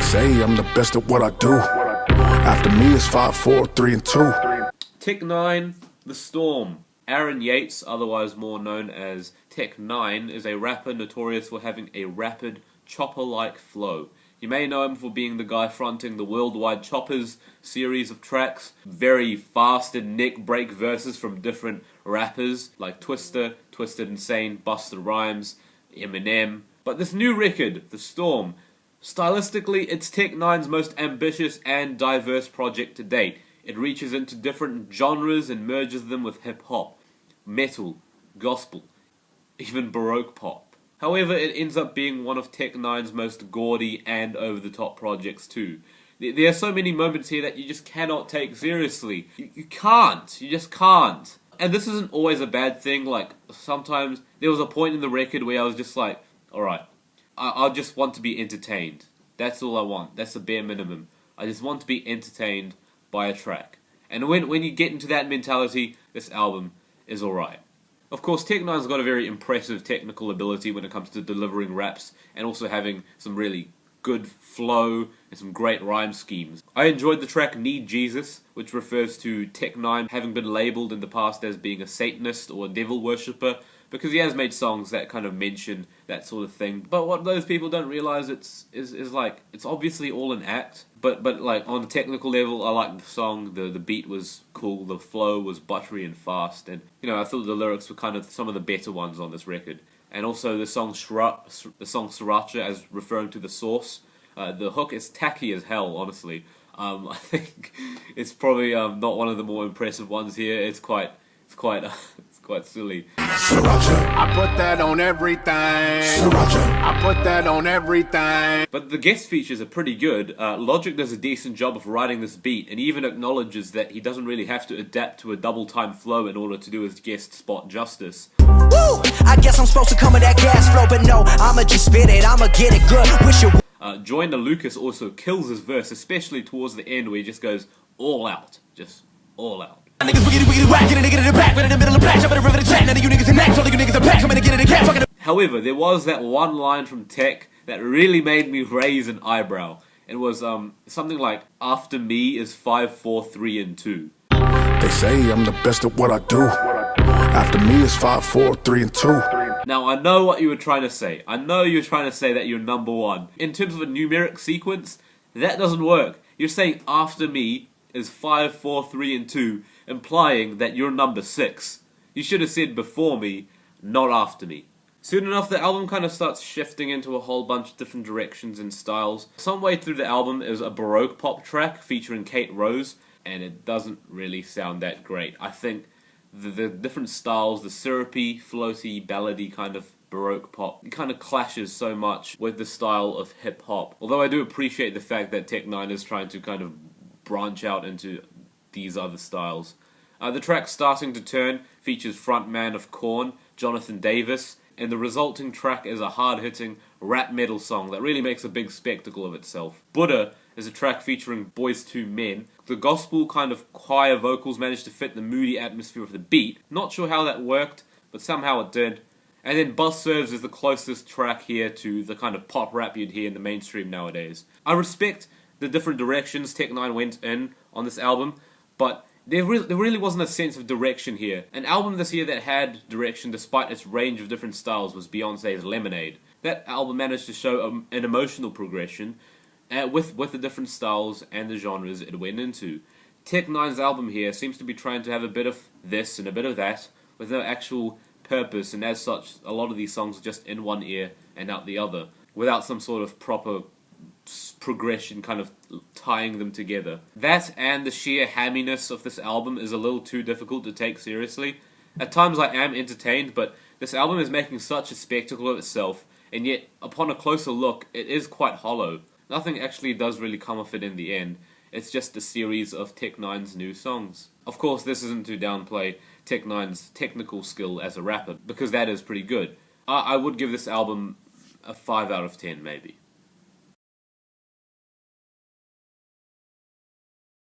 say I'm the best at what I do. After me is 5, 4, 3, and 2. N9ne, The Storm. Aaron Yates, otherwise more known as N9ne, is a rapper notorious for having a rapid, chopper-like flow. You may know him for being the guy fronting the Worldwide Choppers series of tracks. Very fast and neck break verses from different rappers like Twista, Twisted Insane, Busta Rhymes, Eminem. But this new record, The Storm, stylistically it's N9ne's most ambitious and diverse project to date. It reaches into different genres and merges them with hip-hop, metal, gospel, even baroque pop. However, it ends up being one of N9ne's most gaudy and over-the-top projects too. There are so many moments here that you just cannot take seriously. You can't. You just can't. And this isn't always a bad thing. Like, sometimes there was a point in the record where I was just like, alright, I just want to be entertained. That's all I want. That's the bare minimum. I just want to be entertained by a track. And when you get into that mentality, this album is alright. Of course, N9ne's got a very impressive technical ability when it comes to delivering raps and also having some really good flow and some great rhyme schemes. I enjoyed the track Need Jesus, which refers to N9ne having been labelled in the past as being a Satanist or a devil worshipper, because he has made songs that kind of mention that sort of thing. But what those people don't realize is like, it's obviously all an act, but like on a technical level, I liked the song, the beat was cool, the flow was buttery and fast, and you know, I thought the lyrics were kind of some of the better ones on this record. And also the song Sriracha, as referring to the sauce. The hook is tacky as hell, honestly. I think it's probably not one of the more impressive ones here. It's quite silly. Sriracha. I put that on everything. Sriracha. I put that on everything. But the guest features are pretty good. Logic does a decent job of writing this beat, and he even acknowledges that he doesn't really have to adapt to a double-time flow in order to do his guest spot justice. Woo! I guess I'm supposed to come with that gas flow, but no, I'ma just spit it, I'ma get it good. Wish it. Joyner Lucas also kills his verse, especially towards the end where he just goes all out. Just all out. However, there was that one line from Tech that really made me raise an eyebrow. It was something like, after me is 5, 4, 3, and 2. They say I'm the best at what I do. After me is 5, 4, 3, and 2. Now, I know what you were trying to say. I know you were trying to say that you're number one. In terms of a numeric sequence, that doesn't work. You're saying after me is 5, 4, 3, and 2, implying that you're number 6. You should have said before me, not after me. Soon enough, the album kind of starts shifting into a whole bunch of different directions and styles. Some way through the album is a baroque pop track featuring Kate Rose, and it doesn't really sound that great. I think the different styles, the syrupy, floaty, ballady kind of baroque pop, it kind of clashes so much with the style of hip-hop. Although I do appreciate the fact that N9ne is trying to kind of branch out into these other styles. The track Starting to Turn features frontman of Korn, Jonathan Davis, and the resulting track is a hard-hitting rap metal song that really makes a big spectacle of itself. Buddha is a track featuring Boys II Men. The gospel kind of choir vocals managed to fit the moody atmosphere of the beat. Not sure how that worked, but somehow it did. And then Bus Serves is the closest track here to the kind of pop rap you'd hear in the mainstream nowadays. I respect the different directions N9ne went in on this album, but there really wasn't a sense of direction here. An album this year that had direction despite its range of different styles was Beyonce's Lemonade. That album managed to show an emotional progression with the different styles and the genres it went into. N9ne's album here seems to be trying to have a bit of this and a bit of that, with no actual purpose, and as such, a lot of these songs are just in one ear and out the other, without some sort of proper progression kind of tying them together. That and the sheer hamminess of this album is a little too difficult to take seriously. At times I am entertained, but this album is making such a spectacle of itself, and yet, upon a closer look, it is quite hollow. Nothing actually does really come of it in the end. It's just a series of N9ne's new songs. Of course, this isn't to downplay N9ne's technical skill as a rapper, because that is pretty good. I would give this album a 5 out of 10, maybe.